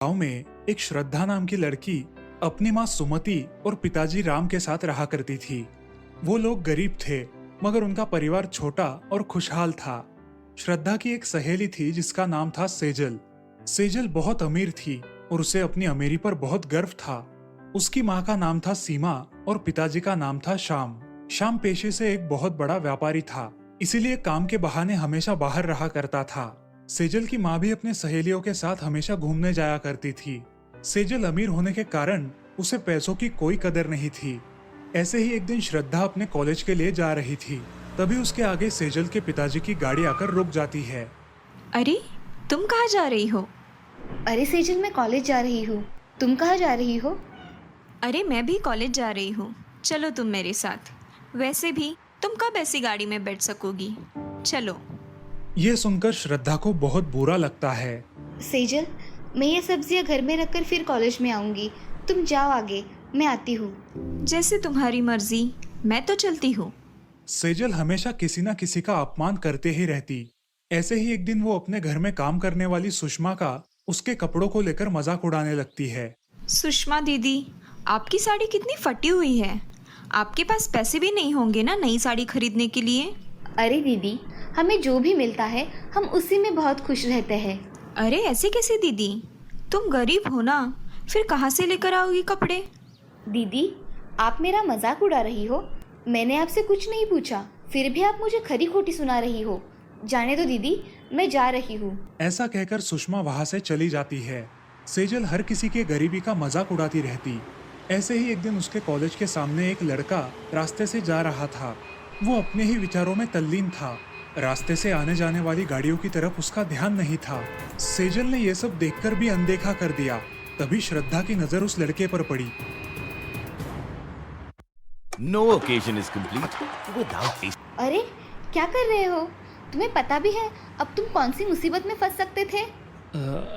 गांव में एक श्रद्धा नाम की लड़की अपनी माँ सुमति और पिताजी राम के साथ रहा करती थी। वो लोग गरीब थे, मगर उनका परिवार छोटा और खुशहाल था। श्रद्धा की एक सहेली थी जिसका नाम था सेजल। सेजल बहुत अमीर थी और उसे अपनी अमीरी पर बहुत गर्व था। उसकी माँ का नाम था सीमा और पिताजी का नाम था श्याम। श्याम पेशे से एक बहुत बड़ा व्यापारी था, इसीलिए काम के बहाने हमेशा बाहर रहा करता था। सेजल की माँ भी अपने सहेलियों के साथ हमेशा घूमने जाया करती थी। सेजल अमीर होने के कारण उसे पैसों की कोई कदर नहीं थी। ऐसे ही एक दिन श्रद्धा अपने कॉलेज के लिए जा रही थी, तभी उसके आगे सेजल के पिताजी की गाड़ी आकर रुक जाती है। अरे, तुम कहाँ जा रही हो? अरे सेजल, मैं कॉलेज जा रही हूँ। तुम कहाँ जा रही हो? अरे, मैं भी कॉलेज जा रही हूँ। चलो तुम मेरे साथ। वैसे भी तुम कब ऐसी गाड़ी में बैठ सकोगी? चलो। ये सुनकर श्रद्धा को बहुत बुरा लगता है। सेजल, मैं ये सब्जियाँ घर में रखकर फिर कॉलेज में आऊँगी। तुम जाओ आगे, मैं आती हूँ। जैसे तुम्हारी मर्जी, मैं तो चलती हूँ। सेजल हमेशा किसी न किसी का अपमान करते ही रहती। ऐसे ही एक दिन वो अपने घर में काम करने वाली सुषमा का उसके कपड़ों को लेकर मजाक उड़ाने लगती है। सुषमा दीदी, आपकी साड़ी कितनी फटी हुई है। आपके पास पैसे भी नहीं होंगे ना नई साड़ी खरीदने के लिए? अरे दीदी, हमें जो भी मिलता है हम उसी में बहुत खुश रहते हैं। अरे ऐसे कैसे दीदी? तुम गरीब हो ना, फिर कहाँ से लेकर आओगी कपड़े? दीदी, आप मेरा मजाक उड़ा रही हो। मैंने आपसे कुछ नहीं पूछा, फिर भी आप मुझे खरी खोटी सुना रही हो। जाने दो दीदी, मैं जा रही हूँ। ऐसा कहकर सुषमा वहां से चली जाती है। सेजल हर किसी के गरीबी का मजाक उड़ाती रहती। ऐसे ही एक दिन उसके कॉलेज के सामने एक लड़का रास्ते से जा रहा था। वो अपने ही विचारों में तल्लीन था। रास्ते से आने जाने वाली गाड़ियों की तरफ उसका ध्यान नहीं था। सेजल ने यह सब देखकर भी अनदेखा कर दिया। तभी श्रद्धा की नजर उस लड़के पर पड़ी। No occasion is complete without a... अरे क्या कर रहे हो? तुम्हें पता भी है अब तुम कौन सी मुसीबत में फंस सकते थे?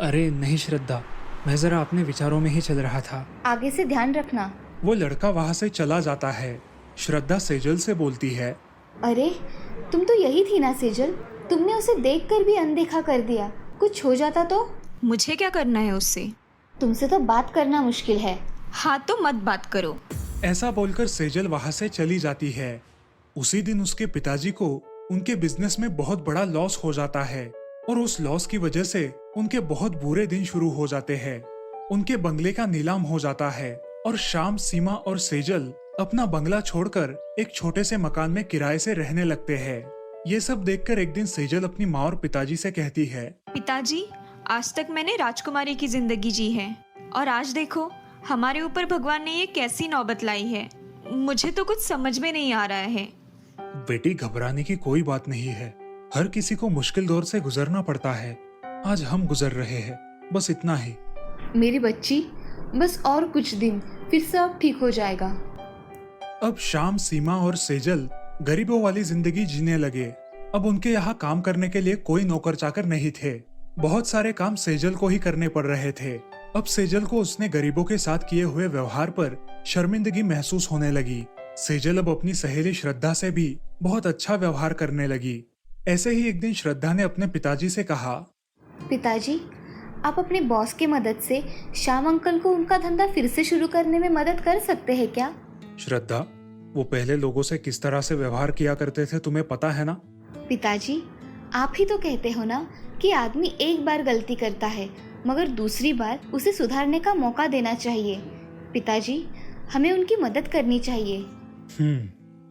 अरे नहीं श्रद्धा, मैं ज़रा अपने विचारों में ही चल रहा था। आगे से ध्यान रखना। वो लड़का वहां से चला जाता है। श्रद्धा सेजल से बोलती है, अरे तुम तो यही थी ना सेजल, तुमने उसे देखकर भी अनदेखा कर दिया। कुछ हो जाता तो? मुझे क्या करना है उससे? तुमसे तो बात करना मुश्किल है। हाँ तो मत बात करो। ऐसा बोलकर सेजल वहां से चली जाती है। उसी दिन उसके पिताजी को उनके बिजनेस में बहुत बड़ा लॉस हो जाता है और उस लॉस की वजह से उनके बहुत बुरे दिन शुरू हो जाते हैं। उनके बंगले का नीलाम हो जाता है और श्याम, सीमा और सेजल अपना बंगला छोड़कर एक छोटे से मकान में किराए से रहने लगते हैं। ये सब देखकर एक दिन सेजल अपनी माँ और पिताजी से कहती है, पिताजी, आज तक मैंने राजकुमारी की जिंदगी जी है और आज देखो हमारे ऊपर भगवान ने ये कैसी नौबत लाई है। मुझे तो कुछ समझ में नहीं आ रहा है। बेटी, घबराने की कोई बात नहीं है। हर किसी को मुश्किल दौर से गुजरना पड़ता है। आज हम गुजर रहे हैं, बस इतना ही। मेरी बच्ची, बस और कुछ दिन, फिर सब ठीक हो जाएगा। अब श्याम, सीमा और सेजल गरीबों वाली जिंदगी जीने लगे। अब उनके यहाँ काम करने के लिए कोई नौकर चाकर नहीं थे। बहुत सारे काम सेजल को ही करने पड़ रहे थे। अब सेजल को उसने गरीबों के साथ किए हुए व्यवहार पर शर्मिंदगी महसूस होने लगी। सेजल अब अपनी सहेली श्रद्धा से भी बहुत अच्छा व्यवहार करने लगी। ऐसे ही एक दिन श्रद्धा ने अपने पिताजी से कहा, पिताजी, आप अपने बॉस की मदद से श्याम अंकल को उनका धंधा फिर से शुरू करने में मदद कर सकते हैं क्या? श्रद्धा, वो पहले लोगों से किस तरह से व्यवहार किया करते थे तुम्हें पता है ना? पिताजी, आप ही तो कहते हो ना कि आदमी एक बार गलती करता है मगर दूसरी बार उसे सुधारने का मौका देना चाहिए। पिताजी, हमें उनकी मदद करनी चाहिए।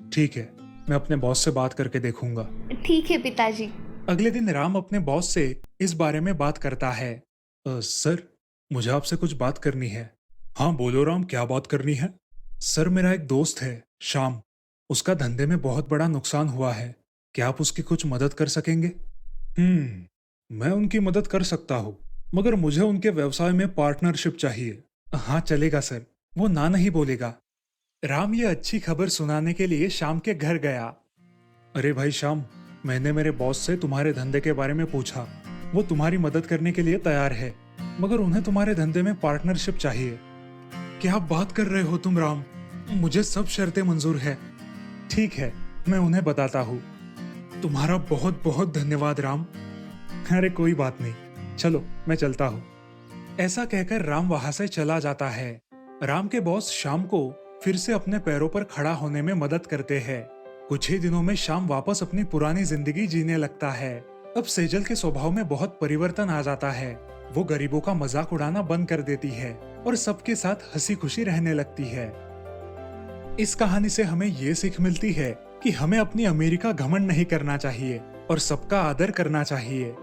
ठीक है, मैं अपने बॉस से बात करके देखूंगा। ठीक है पिताजी। अगले दिन राम अपने बॉस से इस बारे में बात करता है। सर, मुझे आपसे कुछ बात करनी है। हाँ बोलो राम, क्या बात करनी है? सर, मेरा एक दोस्त है श्याम, उसका धंधे में बहुत बड़ा नुकसान हुआ है। क्या आप उसकी कुछ मदद कर सकेंगे? मैं उनकी मदद कर सकता हूँ, मगर मुझे उनके व्यवसाय में पार्टनरशिप चाहिए। हाँ चलेगा सर, वो ना नहीं बोलेगा। राम ये अच्छी खबर सुनाने के लिए श्याम के घर गया। अरे भाई श्याम, मैंने मेरे बॉस से तुम्हारे धंधे के बारे में पूछा। वो तुम्हारी मदद करने के लिए तैयार है, मगर उन्हें तुम्हारे धंधे में पार्टनरशिप चाहिए। क्या बात कर रहे हो तुम राम? मुझे सब शर्तें मंजूर है। ठीक है, मैं उन्हें बताता हूँ। तुम्हारा बहुत बहुत धन्यवाद राम। अरे कोई बात नहीं, चलो मैं चलता हूँ। ऐसा कहकर राम वहां से चला जाता है। राम के बॉस शाम को फिर से अपने पैरों पर खड़ा होने में मदद करते हैं। कुछ ही दिनों में शाम वापस अपनी पुरानी जिंदगी जीने लगता है। अब सेजल के स्वभाव में बहुत परिवर्तन आ जाता है। वो गरीबों का मजाक उड़ाना बंद कर देती है और सबके साथ हंसी खुशी रहने लगती है। इस कहानी से हमें ये सीख मिलती है कि हमें अपनी अमीरी का घमंड नहीं करना चाहिए और सबका आदर करना चाहिए।